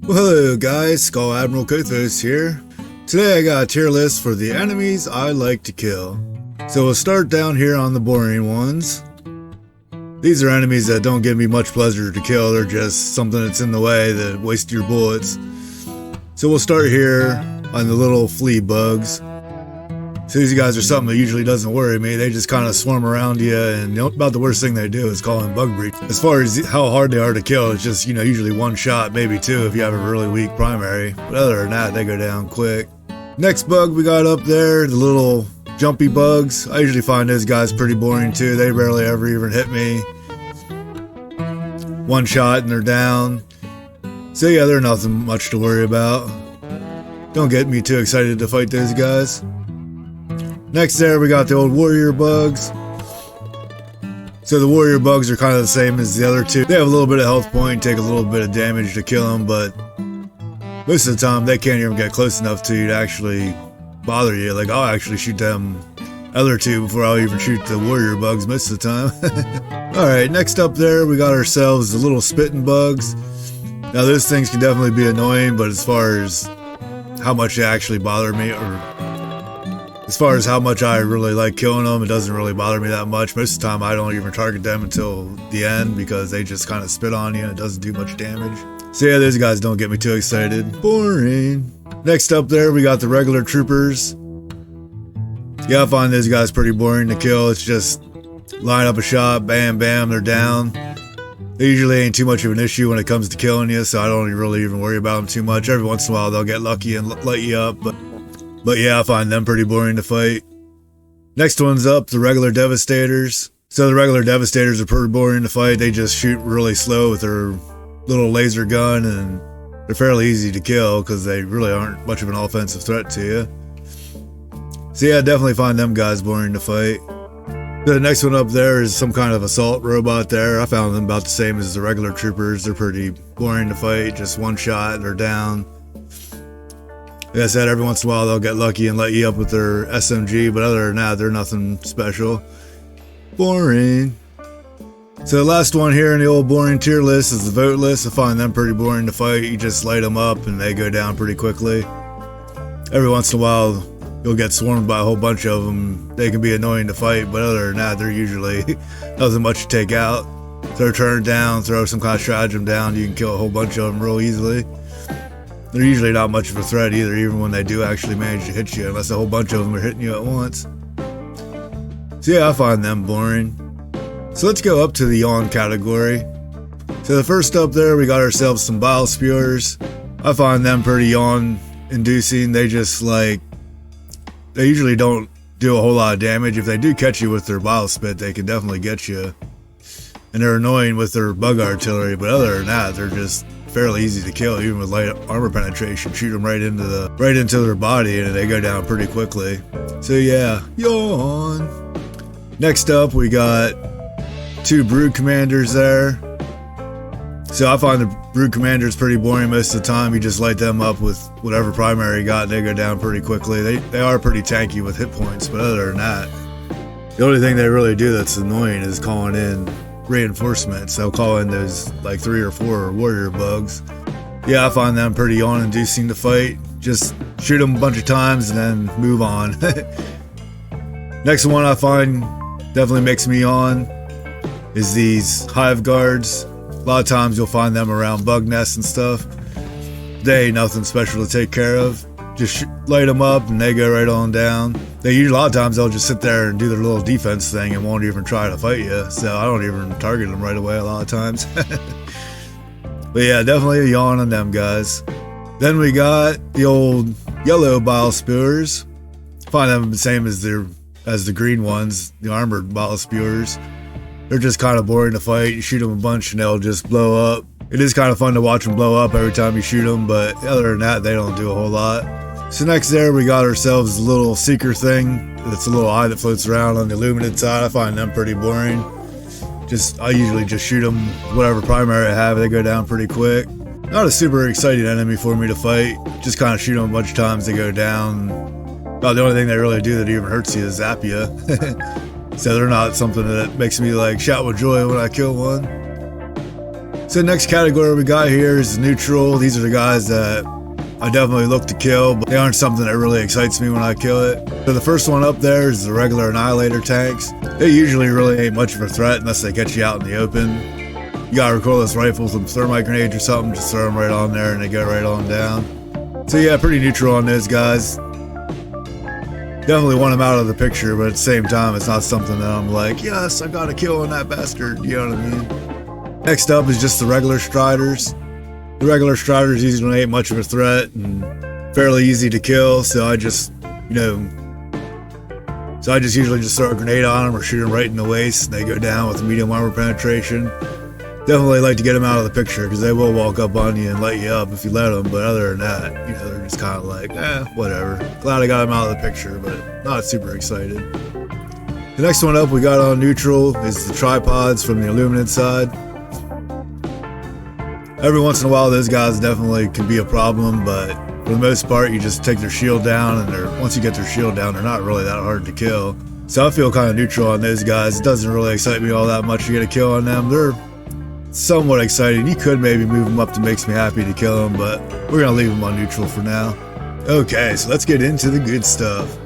Well, hello guys, Skull Admiral Kothos here. Today I got a tier list for the enemies I like to kill. So we'll start down here on the boring ones. These are enemies that don't give me much pleasure to kill, they're just something that's in the way that wastes your bullets. So we'll start here on the little flea bugs. So these guys are something that usually doesn't worry me, they just kind of swarm around you, and about the worst thing they do is call in bug breach. As far as how hard they are to kill, it's just, usually one shot, maybe two if you have a really weak primary. But other than that, they go down quick. Next bug we got up there, the little jumpy bugs. I usually find those guys pretty boring too, they rarely ever even hit me. One shot and they're down. So yeah, they're nothing much to worry about. Don't get me too excited to fight those guys. Next there we got the old warrior bugs. So the warrior bugs are kind of the same as the other two. They have a little bit of health point, take a little bit of damage to kill them, but most of the time they can't even get close enough to you to actually bother you. Like, I'll actually shoot them other two before I'll even shoot the warrior bugs most of the time. Alright, next up there we got ourselves the little spitting bugs. Now those things can definitely be annoying, but as far as how much they actually bother me, or as far as how much I really like killing them, it doesn't really bother me that much. Most of the time I don't even target them until the end because they just kind of spit on you and it doesn't do much damage. So yeah, those guys don't get me too excited. Boring. Next up there we got the regular troopers. Yeah, I find those guys pretty boring to kill. It's just line up a shot, bam bam, they're down. They usually ain't too much of an issue when it comes to killing you, so I don't really even worry about them too much. Every once in a while they'll get lucky and light you up, but yeah, I find them pretty boring to fight. Next one's up, the regular devastators. So the regular devastators are pretty boring to fight. They just shoot really slow with their little laser gun, and they're fairly easy to kill because they really aren't much of an offensive threat to you. So yeah, I definitely find them guys boring to fight. The next one up there is some kind of assault robot there. I found them about the same as the regular troopers. They're pretty boring to fight, just one shot, they're down. Like I said, every once in a while they'll get lucky and light you up with their SMG, but other than that, they're nothing special. Boring. So the last one here in the old boring tier list is the vote list. I find them pretty boring to fight. You just light them up and they go down pretty quickly. Every once in a while you'll get swarmed by a whole bunch of them. They can be annoying to fight, but other than that, they're usually nothing much to take out. Throw turn down, throw some kind of stratagem down, you can kill a whole bunch of them real easily. They're usually not much of a threat either, even when they do actually manage to hit you, unless a whole bunch of them are hitting you at once. So yeah, I find them boring. So let's go up to the yawn category. So the first up there, we got ourselves some bile spewers. I find them pretty yawn inducing. They usually don't do a whole lot of damage. If they do catch you with their bile spit, they can definitely get you. And they're annoying with their bug artillery, but other than that, they're just fairly easy to kill, even with light armor penetration. Shoot them right into their body and they go down pretty quickly. So yeah, yawn. Next up we got two brood commanders there. So I find the brood commanders pretty boring most of the time. You just light them up with whatever primary you got and they go down pretty quickly. They are pretty tanky with hit points, but other than that, the only thing they really do that's annoying is calling in reinforcements. They'll call in those like 3 or 4 warrior bugs. Yeah, I find them pretty yawn inducing to fight. Just shoot them a bunch of times and then move on. Next one I find definitely makes me yawn is these hive guards. A lot of times you'll find them around bug nests and stuff. They ain't nothing special to take care of. Just light them up and they go right on down. A lot of times they'll just sit there and do their little defense thing and won't even try to fight you. So I don't even target them right away a lot of times. But yeah, definitely a yawn on them guys. Then we got the old yellow bile spewers. Find them the same as the green ones, the armored bile spewers. They're just kind of boring to fight. You shoot them a bunch and they'll just blow up. It is kind of fun to watch them blow up every time you shoot them, but other than that, they don't do a whole lot. So next there, we got ourselves a little seeker thing. It's a little eye that floats around on the illuminated side. I find them pretty boring. I usually just shoot them whatever primary I have. They go down pretty quick. Not a super exciting enemy for me to fight. Just kind of shoot them a bunch of times, they go down. About the only thing they really do that even hurts you is zap you. So they're not something that makes me like shout with joy when I kill one. So the next category we got here is neutral. These are the guys that I definitely look to kill, but they aren't something that really excites me when I kill it. So the first one up there is the regular annihilator tanks. They usually really ain't much of a threat unless they get you out in the open. You got recoilless rifles with thermite grenades or something, just throw them right on there and they get right on down. So yeah, pretty neutral on those guys. Definitely want them out of the picture, but at the same time, it's not something that I'm like, yes, I got a kill on that bastard, you know what I mean? Next up is just the regular striders. The regular striders usually ain't much of a threat and fairly easy to kill, so I just, usually just throw a grenade on them or shoot them right in the waist and they go down with medium armor penetration. Definitely like to get them out of the picture because they will walk up on you and light you up if you let them, but other than that, they're just kind of like, whatever. Glad I got them out of the picture, but not super excited. The next one up we got on neutral is the tripods from the Illuminant side. Every once in a while, those guys definitely can be a problem, but for the most part, you just take their shield down, and once you get their shield down, they're not really that hard to kill. So I feel kind of neutral on those guys. It doesn't really excite me all that much to get a kill on them. They're somewhat exciting. You could maybe move them up to makes me happy to kill them, but we're going to leave them on neutral for now. Okay, so let's get into the good stuff.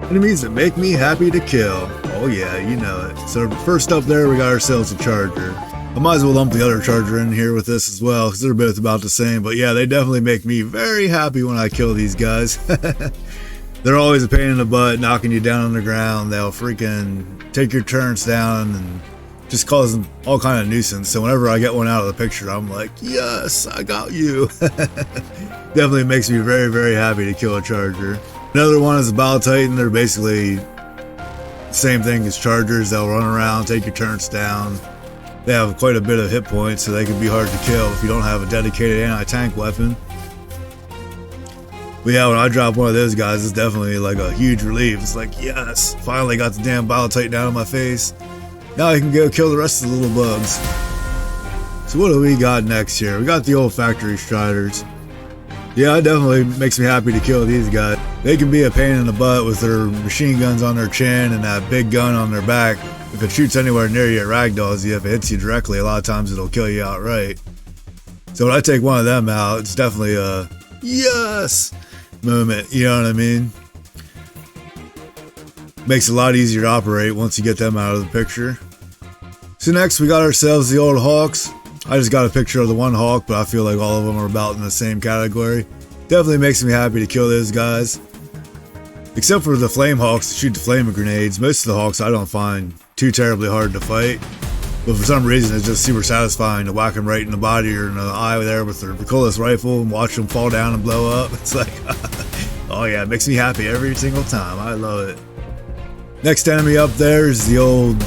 Enemies that make me happy to kill. Oh yeah, you know it. So first up there, we got ourselves a charger. I might as well lump the other charger in here with this as well, because they're both about the same. But yeah, they definitely make me very happy when I kill these guys. They're always a pain in the butt, knocking you down on the ground. They'll freaking take your turrets down and just cause them all kind of nuisance. So whenever I get one out of the picture, I'm like, yes, I got you. Definitely makes me very, very happy to kill a charger. Another one is a Battle Titan. They're basically the same thing as chargers. They'll run around, take your turrets down. They have quite a bit of hit points, so they can be hard to kill if you don't have a dedicated anti-tank weapon. But yeah, when I drop one of those guys, it's definitely like a huge relief. It's like, yes, finally got the damn Battle Titan out of my face. Now I can go kill the rest of the little bugs. So what do we got next here? We got the old factory striders. Yeah, it definitely makes me happy to kill these guys. They can be a pain in the butt with their machine guns on their chin and that big gun on their back. If it shoots anywhere near you, it ragdolls you. If it hits you directly, a lot of times it'll kill you outright. So when I take one of them out, it's definitely a yes moment, you know what I mean? Makes it a lot easier to operate once you get them out of the picture. So next we got ourselves the old Hawks. I just got a picture of the one Hawk, but I feel like all of them are about in the same category. Definitely makes me happy to kill those guys. Except for the Flame Hawks that shoot the flaming grenades. Most of the Hawks I don't find too terribly hard to fight. But for some reason it's just super satisfying to whack them right in the body or in the eye there with their recoilless rifle and watch them fall down and blow up. It's like, oh yeah, it makes me happy every single time. I love it. Next enemy up there is the old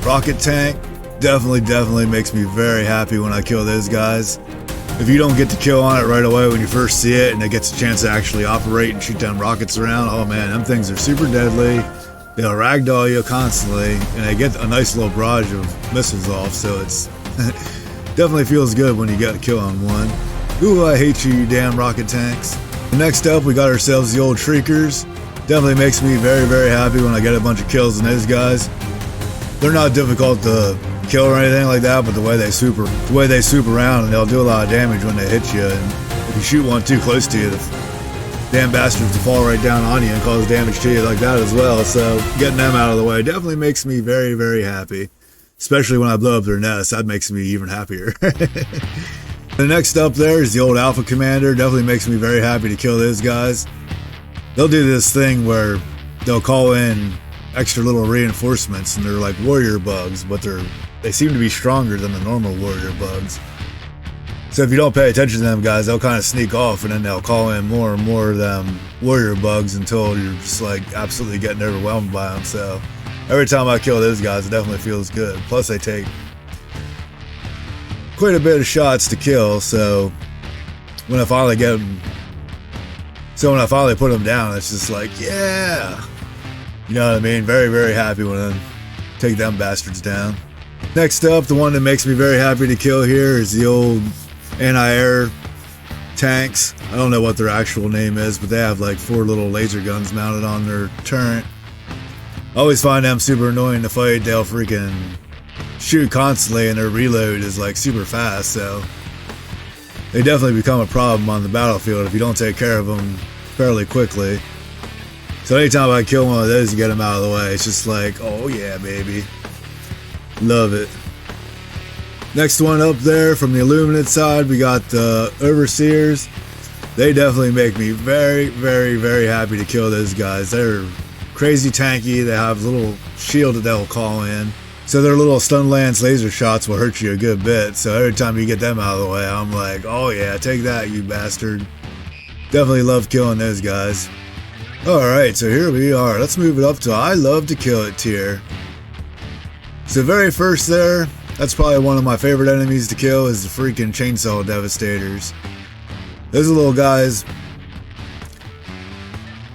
rocket tank. Definitely makes me very happy when I kill those guys. If you don't get the kill on it right away when you first see it and it gets a chance to actually operate and shoot down rockets around, oh man, them things are super deadly. They'll ragdoll you constantly and they get a nice little barrage of missiles off, so it's definitely feels good when you get a kill on one. Ooh, I hate you, you damn rocket tanks. Next up, we got ourselves the old shriekers. Definitely makes me very, very happy when I get a bunch of kills on those guys. They're not difficult to kill or anything like that, but the way they swoop around and they'll do a lot of damage when they hit you, and if you shoot one too close to you, the damn bastards will fall right down on you and cause damage to you like that as well. So getting them out of the way definitely makes me very, very happy, especially when I blow up their nest. That makes me even happier. The next up there is the old Alpha Commander. Definitely makes me very happy to kill those guys. They'll do this thing where they'll call in extra little reinforcements, and they're like warrior bugs, but they seem to be stronger than the normal warrior bugs. So if you don't pay attention to them guys, they'll kind of sneak off, and then they'll call in more and more of them warrior bugs until you're just like absolutely getting overwhelmed by them. So every time I kill those guys, it definitely feels good. Plus they take quite a bit of shots to kill, so when I finally put them down, it's just like, yeah, you know what I mean? Very, very happy when I take them bastards down. Next up, the one that makes me very happy to kill here is the old anti-air tanks. I don't know what their actual name is, but they have like 4 little laser guns mounted on their turret. I always find them super annoying to fight. They'll freaking shoot constantly and their reload is like super fast, so they definitely become a problem on the battlefield if you don't take care of them fairly quickly. So anytime I kill one of those to get them out of the way, it's just like, oh yeah, baby. Love it. Next one up there from the Illuminate side, we got the Overseers. They definitely make me very, very, very happy to kill those guys. They're crazy tanky. They have a little shield that they'll call in. So their little stun lance laser shots will hurt you a good bit. So every time you get them out of the way, I'm like, oh yeah, take that, you bastard. Definitely love killing those guys. Alright, so here we are. Let's move it up to I love to kill it tier. So very first there, that's probably one of my favorite enemies to kill is the freaking Chainsaw Devastators. Those little guys,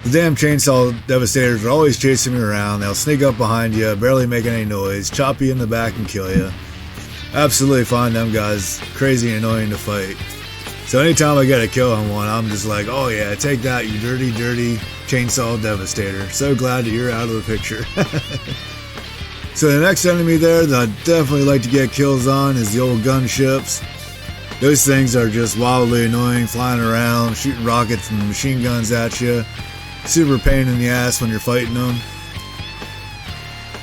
the damn Chainsaw Devastators are always chasing me around. They'll sneak up behind you, barely making any noise, chop you in the back and kill you. Absolutely find them guys crazy and annoying to fight. So anytime I get a kill on one, I'm just like, oh yeah, take that, you dirty, dirty Chainsaw Devastator. So glad that you're out of the picture. So the next enemy there that I definitely like to get kills on is the old gunships. Those things are just wildly annoying, flying around, shooting rockets and machine guns at you. Super pain in the ass when you're fighting them.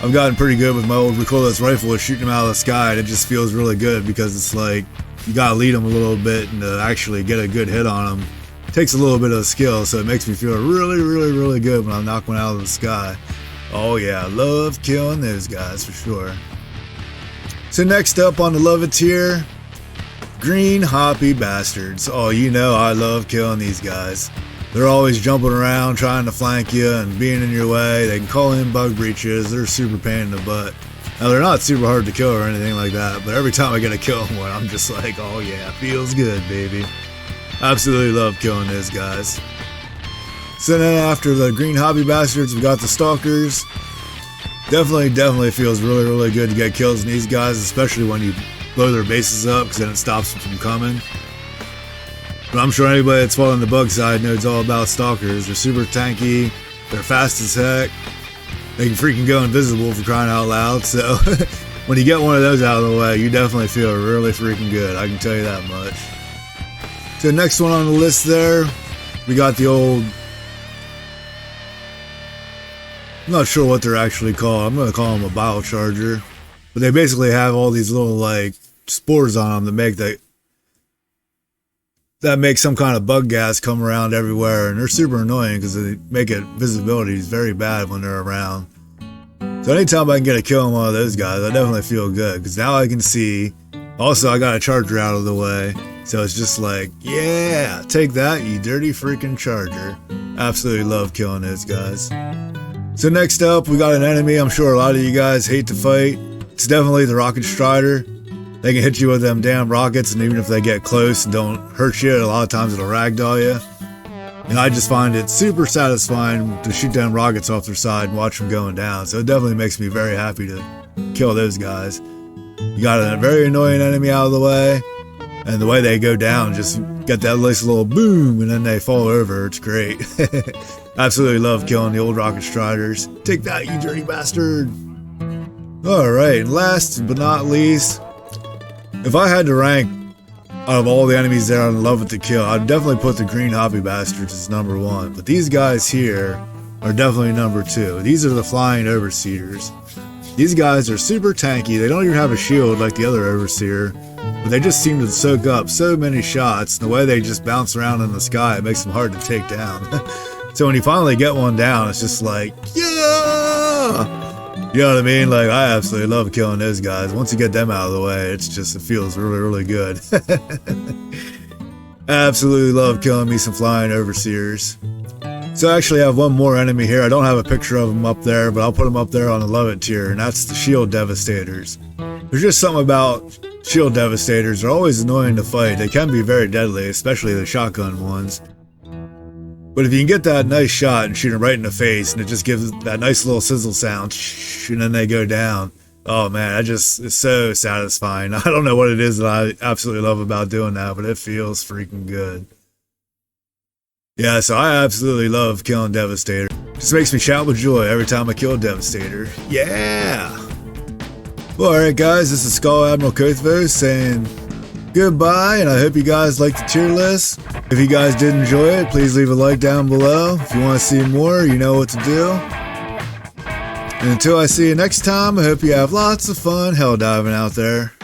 I've gotten pretty good with my old recoilless rifle with shooting them out of the sky, and it just feels really good because it's like you gotta lead them a little bit and to actually get a good hit on them. It takes a little bit of skill, so it makes me feel really, really, really good when I knock one out of the sky. Oh yeah, I love killing those guys for sure. So next up on the love it tier, green hoppy bastards. Oh, you know I love killing these guys. They're always jumping around trying to flank you and being in your way. They can call in bug breaches. They're super pain in the butt. Now they're not super hard to kill or anything like that, but every time I get a kill on one, I'm just like, oh yeah, feels good, baby. Absolutely love killing those guys. So then after the green hobby bastards, we got the stalkers. Definitely feels really, really good to get kills on these guys, especially when you blow their bases up, because then it stops them from coming. But I'm sure anybody that's following the bug side knows all about stalkers. They're super tanky, they're fast as heck, they can freaking go invisible for crying out loud, so when you get one of those out of the way, you definitely feel really freaking good, I can tell you that much. So next one on the list there, we got the old, I'm not sure what they're actually called, I'm going to call them a biocharger, but they basically have all these little like spores on them that make some kind of bug gas come around everywhere, and they're super annoying because they make it visibility is very bad when they're around. So anytime I can get a kill on one of those guys, I definitely feel good because now I can see. Also, I got a charger out of the way, so it's just like, yeah, take that, you dirty freaking charger. Absolutely love killing those guys. So next up, we got an enemy I'm sure a lot of you guys hate to fight. It's definitely the Rocket Strider. They can hit you with them damn rockets, and even if they get close and don't hurt you, a lot of times it'll ragdoll you. And I just find it super satisfying to shoot down rockets off their side and watch them going down. So it definitely makes me very happy to kill those guys. You got a very annoying enemy out of the way, and the way they go down, just get that nice little boom, and then they fall over. It's great. Absolutely love killing the old Rocket Striders. Take that, you dirty bastard! Alright, and last but not least, if I had to rank out of all the enemies there I'd love it to kill, I'd definitely put the green hobby bastards as number one. But these guys here are definitely number two. These are the flying overseers. These guys are super tanky. They don't even have a shield like the other overseer, but they just seem to soak up so many shots. The way they just bounce around in the sky, it makes them hard to take down. So when you finally get one down, it's just like, yeah! You know what I mean? Like, I absolutely love killing those guys. Once you get them out of the way, it feels really, really good. I absolutely love killing me some flying overseers. So I actually have one more enemy here. I don't have a picture of them up there, but I'll put them up there on the love it tier, and that's the shield devastators. There's just something about shield devastators. They're always annoying to fight. They can be very deadly, especially the shotgun ones. But if you can get that nice shot and shoot them right in the face, and it just gives that nice little sizzle sound, and then they go down. Oh man, it's so satisfying. I don't know what it is that I absolutely love about doing that, but it feels freaking good. Yeah, so I absolutely love killing Devastator. Just makes me shout with joy every time I kill a Devastator. Yeah! Well, alright guys, this is Skull Admiral Kothvos saying goodbye, and I hope you guys liked the tier list. If you guys did enjoy it, please leave a like down below. If you want to see more, you know what to do. And until I see you next time, I hope you have lots of fun hell diving out there.